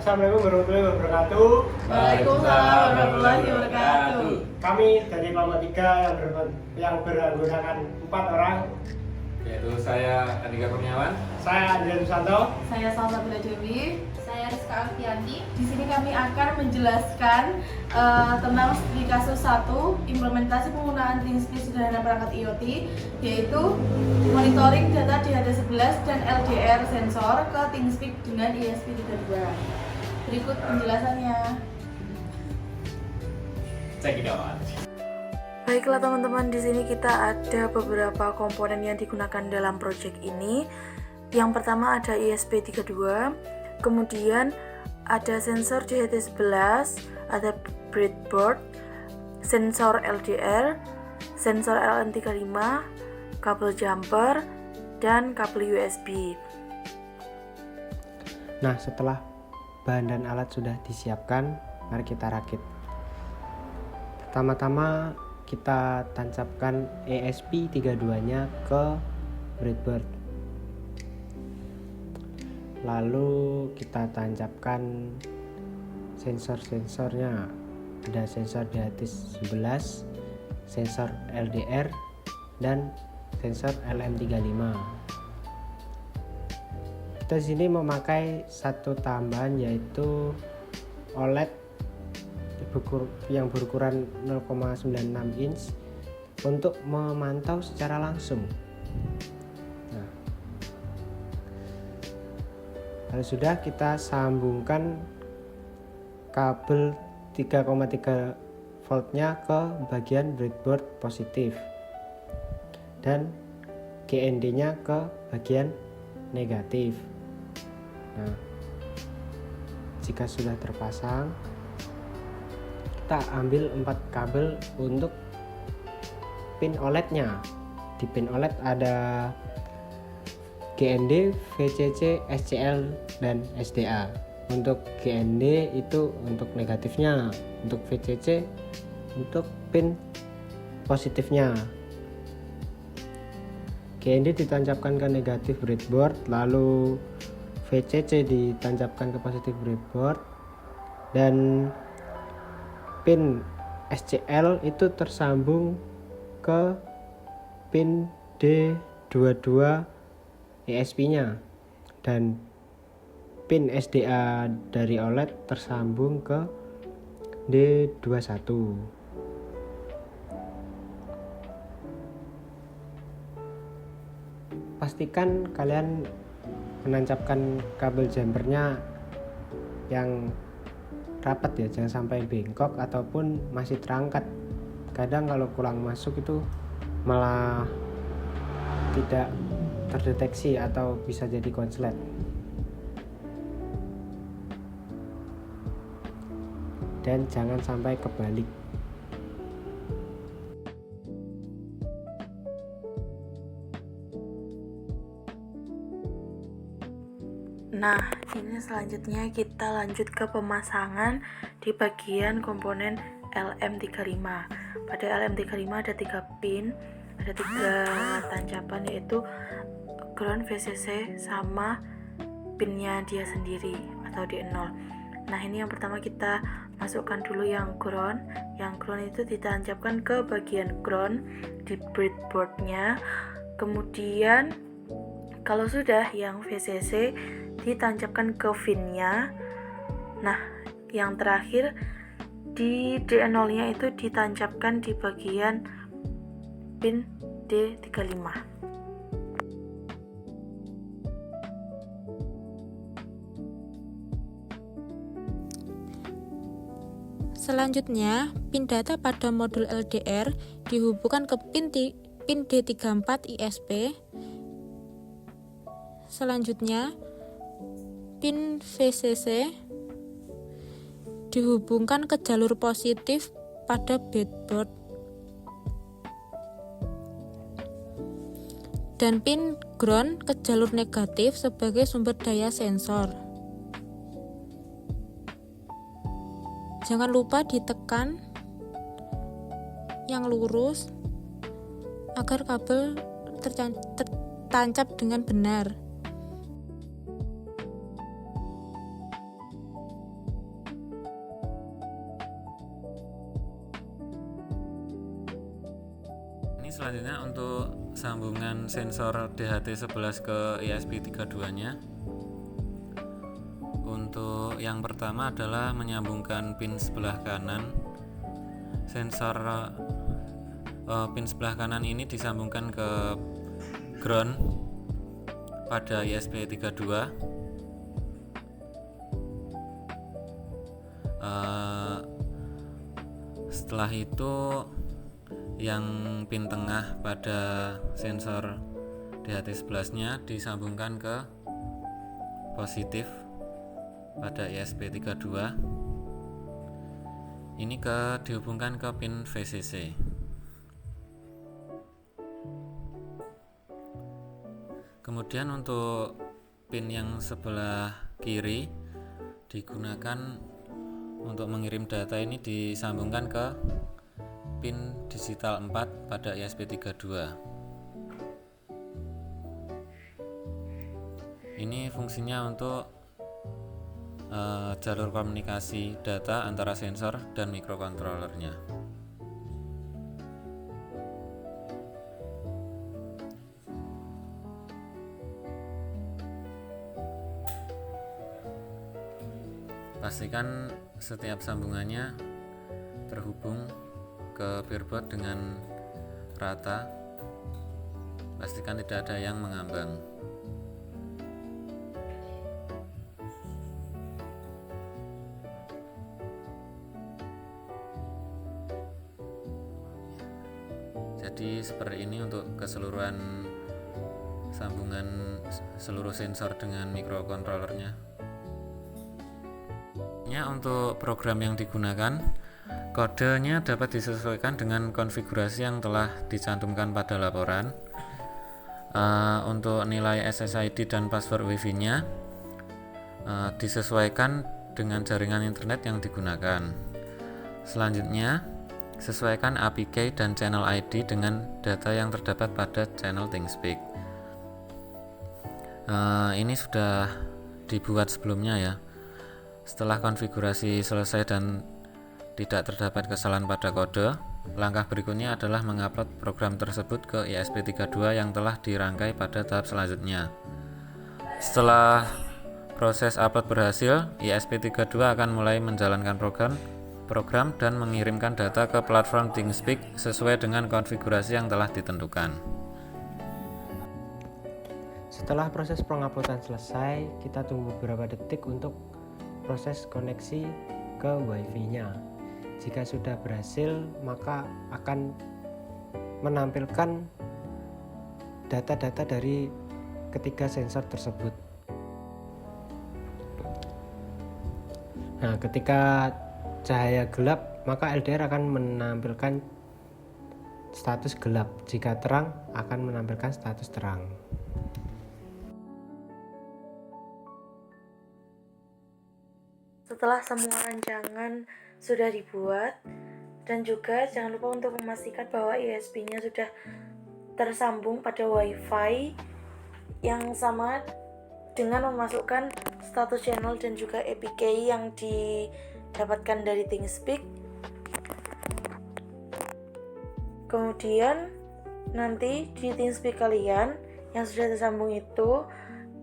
Assalamualaikum warahmatullahi wabarakatuh. Waalaikumsalam warahmatullahi wabarakatuh. Kami dari kelompok 3 yang beranggotakan 4 orang. Yaitu saya Andika Kurniawan. Saya Andrea Susanto. Saya Salsabila Dewi. Saya Rizka Alfianti. Di sini kami akan menjelaskan tentang studi kasus 1 implementasi penggunaan ThinkSpeak sederhana perangkat IoT, yaitu monitoring data DHT11 dan LDR sensor ke ThinkSpeak dengan ESP32. Berikut penjelasannya. Check it out. Baiklah teman-teman, di sini kita ada beberapa komponen yang digunakan dalam project ini. Yang pertama ada ESP32, kemudian ada sensor DHT11, ada breadboard, sensor LDR, sensor LM35, kabel jumper, dan kabel USB. Nah, setelah bahan dan alat sudah disiapkan, mari kita rakit. Pertama-tama kita tancapkan ESP32-nya ke breadboard. Lalu kita tancapkan sensor-sensornya. Ada sensor DHT11, sensor LDR, dan sensor LM35. Kita di sini memakai satu tambahan, yaitu OLED yang berukuran 0,96 inch untuk memantau secara langsung. Nah, lalu sudah kita sambungkan kabel 3,3 voltnya ke bagian breadboard positif dan GND-nya ke bagian negatif. Nah, jika sudah terpasang, kita ambil 4 kabel untuk pin OLED-nya. Di pin OLED ada GND, VCC, SCL, dan SDA. Untuk GND itu untuk negatifnya, untuk VCC untuk pin positifnya. GND ditancapkan ke negatif breadboard, lalu VCC ditancapkan ke positif breadboard, dan pin SCL itu tersambung ke pin D22 ESP-nya, dan pin SDA dari OLED tersambung ke D21. Pastikan kalian menancapkan kabel jumpernya yang rapat ya, jangan sampai bengkok ataupun masih terangkat. Kadang kalau kurang masuk itu malah tidak terdeteksi atau bisa jadi konslet. Dan jangan sampai kebalik. Nah, ini selanjutnya kita lanjut ke pemasangan di bagian komponen LM35. Pada LM35 ada 3 pin, ada 3 tancapan, yaitu ground, VCC, sama pinnya dia sendiri atau D0. Nah, ini yang pertama kita masukkan dulu yang ground. Yang ground itu ditancapkan ke bagian ground di breadboardnya. Kemudian kalau sudah, yang VCC ditancapkan ke pinnya. Nah, yang terakhir di D0 nya itu ditancapkan di bagian pin D35. Selanjutnya, pin data pada modul LDR dihubungkan ke pin D34 ISP. Selanjutnya, pin VCC dihubungkan ke jalur positif pada breadboard. Dan pin ground ke jalur negatif sebagai sumber daya sensor. Jangan lupa ditekan yang lurus agar kabel tertancap dengan benar. Ini selanjutnya untuk sambungan sensor DHT11 ke ESP32-nya. Untuk yang pertama adalah menyambungkan pin sebelah kanan. Sensor pin sebelah kanan ini disambungkan ke ground pada ESP32. Setelah itu yang pin tengah pada sensor DHT11-nya disambungkan ke positif pada ESP32. Ini dihubungkan ke pin VCC. Kemudian untuk pin yang sebelah kiri digunakan untuk mengirim data, ini disambungkan ke pin digital 4 pada ESP32. Ini fungsinya untuk jalur komunikasi data antara sensor dan microcontrollernya. Pastikan setiap sambungannya terhubung ke breadboard dengan rata. Pastikan tidak ada yang mengambang. Jadi seperti ini untuk keseluruhan sambungan seluruh sensor dengan microcontrollernya. Untuk program yang digunakan, kodenya dapat disesuaikan dengan konfigurasi yang telah dicantumkan pada laporan. Untuk nilai SSID dan password Wi-Fi-nya disesuaikan dengan jaringan internet yang digunakan. Selanjutnya, sesuaikan APK dan channel ID dengan data yang terdapat pada channel ThingSpeak. Ini sudah dibuat sebelumnya ya. Setelah konfigurasi selesai dan tidak terdapat kesalahan pada kode, langkah berikutnya adalah mengupload program tersebut ke ESP32 yang telah dirangkai pada tahap selanjutnya. Setelah proses upload berhasil, ESP32 akan mulai menjalankan program dan mengirimkan data ke platform ThingSpeak sesuai dengan konfigurasi yang telah ditentukan. Setelah proses penguploadan selesai, kita tunggu beberapa detik untuk proses koneksi ke Wi-Fi-nya. Jika sudah berhasil, maka akan menampilkan data-data dari ketiga sensor tersebut. Nah, ketika cahaya gelap, maka LDR akan menampilkan status gelap. Jika terang, akan menampilkan status terang. Setelah semua rancangan sudah dibuat, dan juga jangan lupa untuk memastikan bahwa ESP-nya sudah tersambung pada Wi-Fi yang sama dengan memasukkan status channel dan juga APK yang didapatkan dari ThingSpeak. Kemudian nanti di ThingSpeak kalian yang sudah tersambung itu,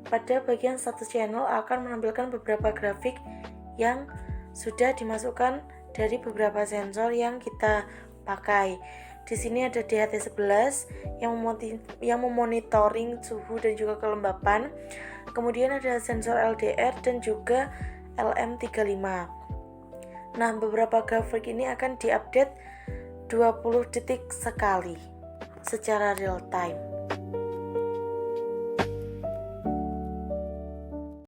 pada bagian status channel akan menampilkan beberapa grafik yang sudah dimasukkan dari beberapa sensor yang kita pakai. Di sini ada DHT11 yang memonitoring suhu dan juga kelembapan. Kemudian ada sensor LDR dan juga LM35. Nah, beberapa grafik ini akan diupdate 20 detik sekali secara real time.